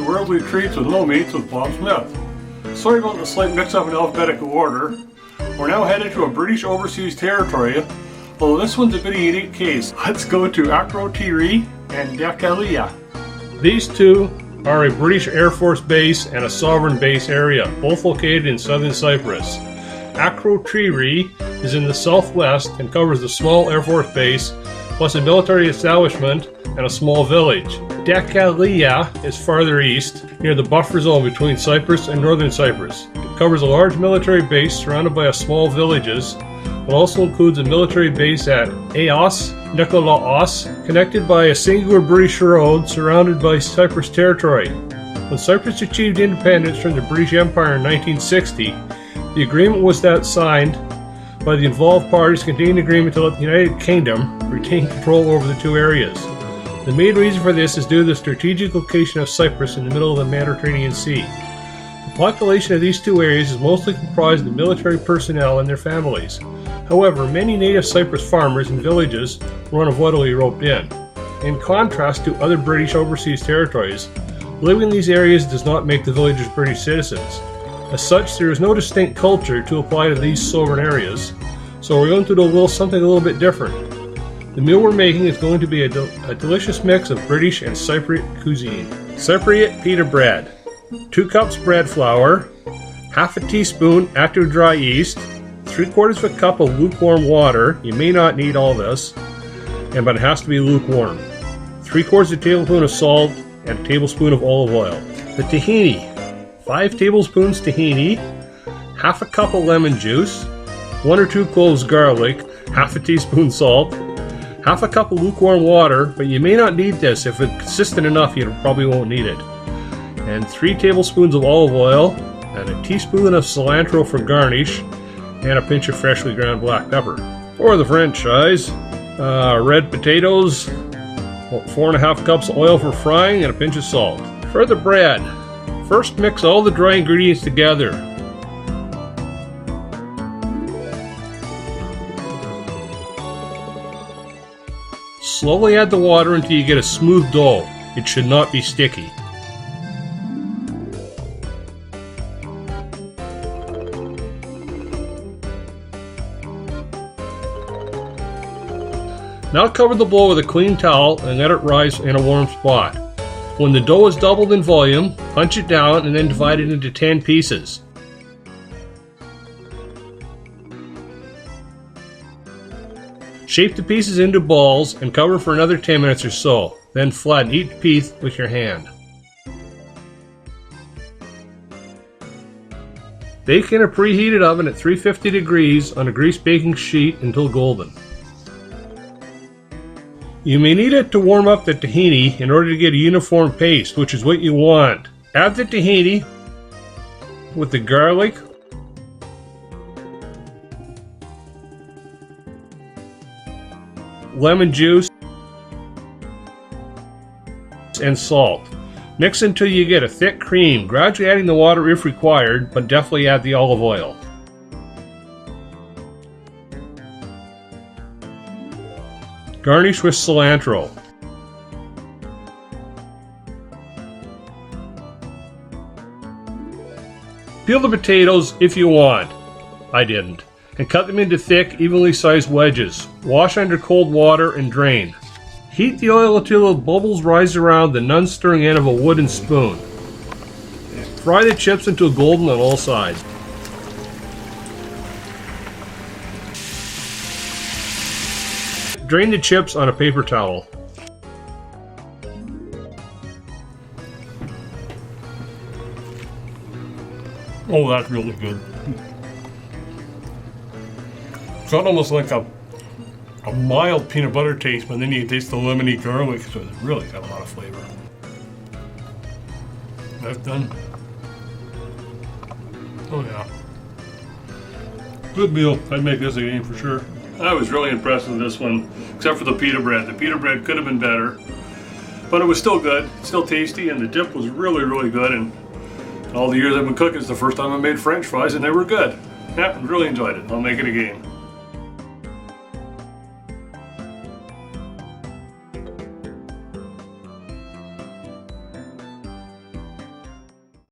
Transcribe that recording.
worldly treats with no meats with Bob Smith. Sorry about the slight mix-up in alphabetical order. We're now headed to a British overseas territory, although this one's a bit of a unique case. Let's go to Akrotiri and Dhekelia. These two are a British Air Force base and a sovereign base area, both located in southern Cyprus. Akrotiri is in the southwest and covers the small Air Force base, plus a military establishment and a small village. Dhekelia is farther east, near the buffer zone between Cyprus and northern Cyprus. It covers a large military base surrounded by small villages, but also includes a military base at Aos Nikolaos, connected by a singular British road surrounded by Cyprus territory. When Cyprus achieved independence from the British Empire in 1960, the agreement was that signed by the involved parties containing an agreement to let the United Kingdom retain control over the two areas. The main reason for this is due to the strategic location of Cyprus in the middle of the Mediterranean Sea. The population of these two areas is mostly comprised of military personnel and their families. However, many native Cyprus farmers and villages were unavoidably roped in. In contrast to other British overseas territories, living in these areas does not make the villagers British citizens. As such, there is no distinct culture to apply to these sovereign areas, so we're going to do something a little bit different. The meal we're making is going to be a delicious mix of British and Cypriot cuisine. Cypriot pita bread, 2 cups bread flour, half a teaspoon active dry yeast, 3/4 of a cup of lukewarm water. You may not need all this, but it has to be lukewarm. 3/4 of a tablespoon of salt and a tablespoon of olive oil. The tahini, 5 tablespoons tahini, half a cup of lemon juice, 1 or 2 cloves garlic, half a teaspoon salt, half a cup of lukewarm water, but you may not need this. If it's consistent enough, you probably won't need it. And 3 tablespoons of olive oil, and a teaspoon of cilantro for garnish, and a pinch of freshly ground black pepper. For the French fries, red potatoes, 4.5 cups of oil for frying, and a pinch of salt. For the bread, first mix all the dry ingredients together. Slowly add the water until you get a smooth dough. It should not be sticky. Now cover the bowl with a clean towel and let it rise in a warm spot. When the dough is doubled in volume, punch it down and then divide it into 10 pieces. Shape the pieces into balls and cover for another 10 minutes or so. Then flatten each piece with your hand. Bake in a preheated oven at 350 degrees on a greased baking sheet until golden. You may need it to warm up the tahini in order to get a uniform paste, which is what you want. Add the tahini with the garlic, lemon juice, and salt. Mix until you get a thick cream, gradually adding the water if required, but definitely add the olive oil. Garnish with cilantro. Peel the potatoes if you want. I didn't. And cut them into thick, evenly sized wedges. Wash under cold water and drain. Heat the oil until the bubbles rise around the non-stirring end of a wooden spoon. Fry the chips until golden on all sides. Drain the chips on a paper towel. Oh, that's really good. It's got almost like a mild peanut butter taste, but then you taste the lemony garlic, so it's really got a lot of flavor. That's done. Oh yeah. Good meal. I'd make this again for sure. I was really impressed with this one, except for the pita bread. The pita bread could have been better, but it was still good, still tasty, and the dip was really, really good. And all the years I've been cooking, it's the first time I made French fries, and they were good. Yeah, really enjoyed it. I'll make it again.